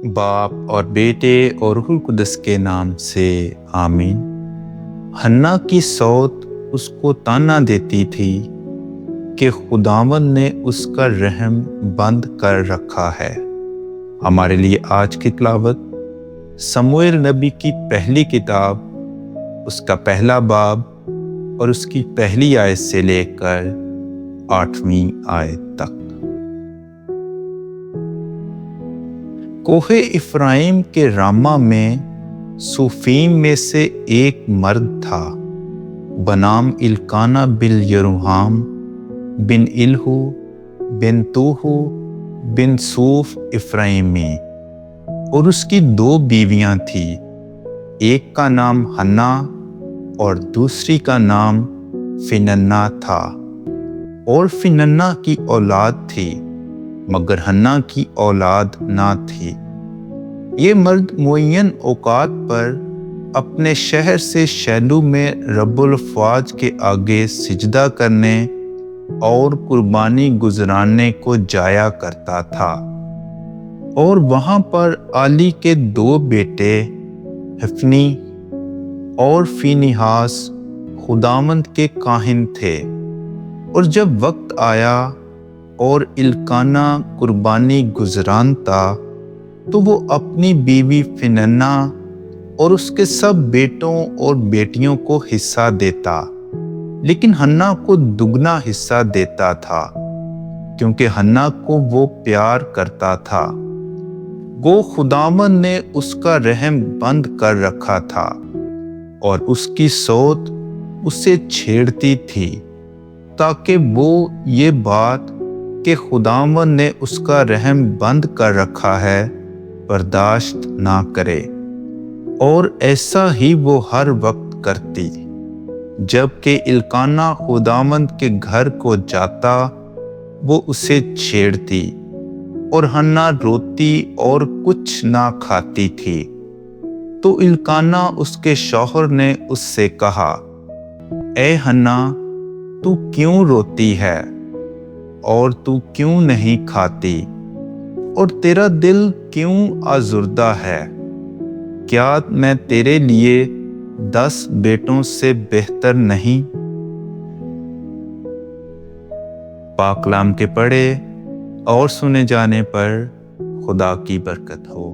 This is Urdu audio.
باپ اور بیٹے اور روح القدس کے نام سے آمین۔ حنا کی صوت اس کو تانا دیتی تھی کہ خداوند نے اس کا رحم بند کر رکھا ہے۔ ہمارے لیے آج کی تلاوت سموئیل نبی کی پہلی کتاب، اس کا پہلا باب اور اس کی پہلی آیت سے لے کر 8ویں آیت تک۔ کوہ افرائیم کے راما میں صوفیم میں سے ایک مرد تھا بنام الکانہ بن یروحام بن الہو بن توہو بن صوف افرائیمی، اور اس کی 2 بیویاں تھیں، ایک کا نام حنا اور دوسری کا نام فننا تھا۔ اور فننا کی اولاد تھی مگر حنا کی اولاد نہ تھی۔ یہ مرد معین اوقات پر اپنے شہر سے شیلو میں رب الافواج کے آگے سجدہ کرنے اور قربانی گزرانے کو جایا کرتا تھا، اور وہاں پر عالی کے 2 بیٹے حفنی اور فینیہاس خداوند کے کاہن تھے۔ اور جب وقت آیا اور الکانہ قربانی گزرانتا تو وہ اپنی بیوی فننا اور اس کے سب بیٹوں اور بیٹیوں کو حصہ دیتا، لیکن حنا کو دگنا حصہ دیتا تھا کیونکہ حنا کو وہ پیار کرتا تھا۔ گو خداوند نے اس کا رحم بند کر رکھا تھا اور اس کی صوت اسے چھیڑتی تھی تاکہ وہ یہ بات کہ خداوند نے اس کا رحم بند کر رکھا ہے برداشت نہ کرے، اور ایسا ہی وہ ہر وقت کرتی۔ جب کہ الکانہ خداوند کے گھر کو جاتا وہ اسے چھیڑتی، اور حنا روتی اور کچھ نہ کھاتی تھی۔ تو الکانہ اس کے شوہر نے اس سے کہا، اے حنا، تو کیوں روتی ہے اور تو کیوں نہیں کھاتی، اور تیرا دل کیوں آزردہ ہے؟ کیا میں تیرے لیے 10 بیٹوں سے بہتر نہیں؟ پاک کلام کے پڑھے اور سنے جانے پر خدا کی برکت ہو۔